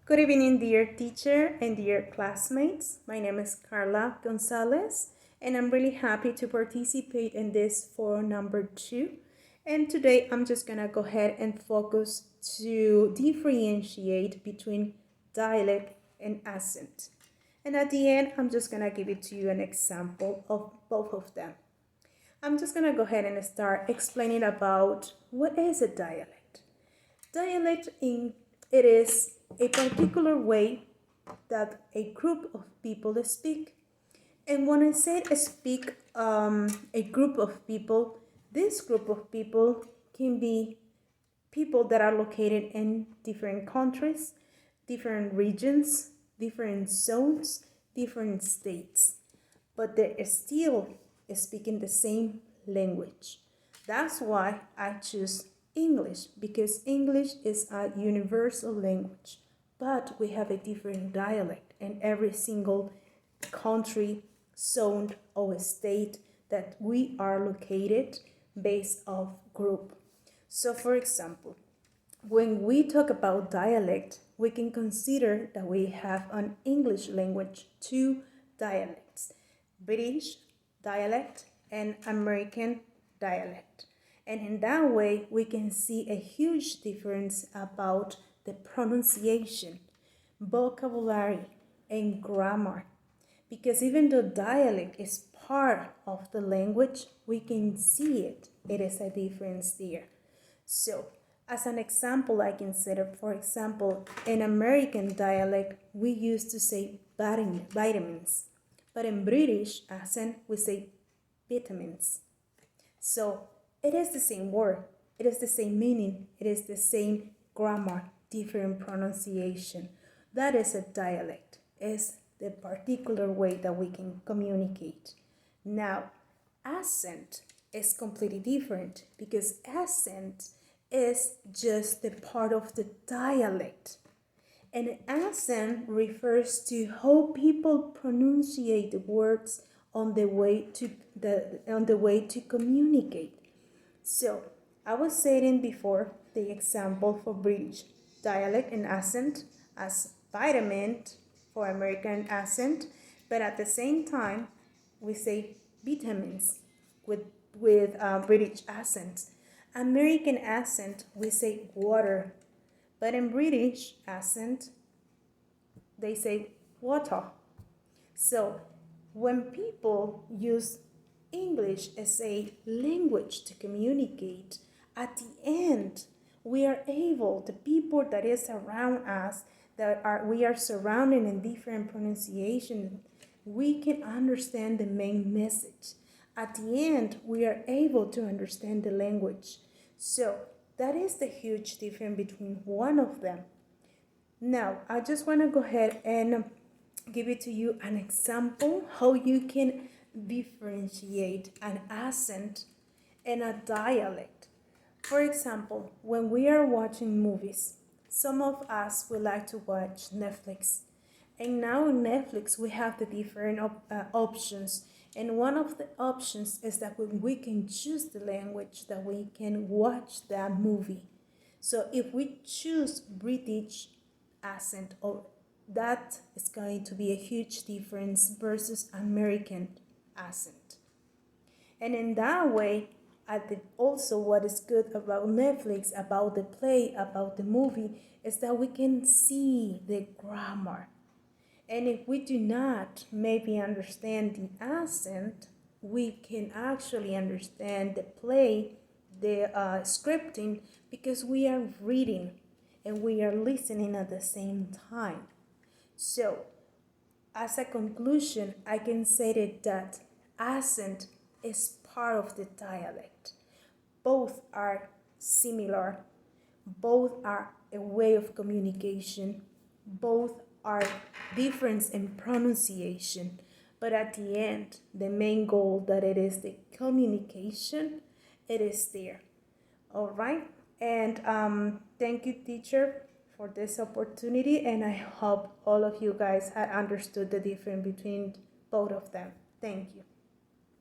Good evening, dear teacher and dear classmates. My name is Carla Gonzalez, and I'm really happy to participate in this for number 2. And today I'm just gonna go ahead and focus to differentiate between dialect and accent. And at the end, I'm just gonna give it to you an example of both of them. I'm just gonna go ahead and start explaining about what is a dialect. Dialect it is a particular way that a group of people speak. And when I say speak a group of people, this group of people can be people that are located in different countries, different regions, different zones, different states, but they're still speaking the same language. That's why I choose English, because English is a universal language, but we have a different dialect in every single country, zone, or state that we are located based off group. So for example, when we talk about dialect, we can consider that we have an English language, two dialects, British dialect and American dialect. And in that way, we can see a huge difference about the pronunciation, vocabulary, and grammar. Because even though dialect is part of the language, we can see it. It is a difference there. So, as an example, I can say that, for example, in American dialect, we used to say vitamins, but in British accent, we say vitamins. So, it is the same word, it is the same meaning, it is the same grammar, different pronunciation. That is a dialect, is the particular way that we can communicate. Now, accent is completely different, because accent is just the part of the dialect. And accent refers to how people pronunciate the words on the way to communicate. So I was saying before the example for British dialect and accent as vitamin for American accent, but at the same time we say vitamins with British accent. American accent we say water, but in British accent they say water. So when people use English as a language to communicate, at the end we are able, the people that is around us, we are surrounded in different pronunciation, we can understand the main message. At the end, we are able to understand the language. So that is the huge difference between one of them. Now, I just want to go ahead and give it to you an example how you can differentiate an accent and a dialect. For example, when we are watching movies, some of us would like to watch Netflix. And now on Netflix, we have the different options. And one of the options is that we can choose the language that we can watch that movie. So if we choose British accent, that is going to be a huge difference versus American accent. And in that way, also what is good about Netflix, about the play, about the movie, is that we can see the grammar. And if we do not maybe understand the accent, we can actually understand the play, the scripting, because we are reading and we are listening at the same time. So, as a conclusion, I can say that accent is part of the dialect. Both are similar, both are a way of communication, both are different in pronunciation, but at the end, the main goal that it is the communication, it is there. All right, and thank you, teacher, for this opportunity, and I hope all of you guys had understood the difference between both of them. Thank you.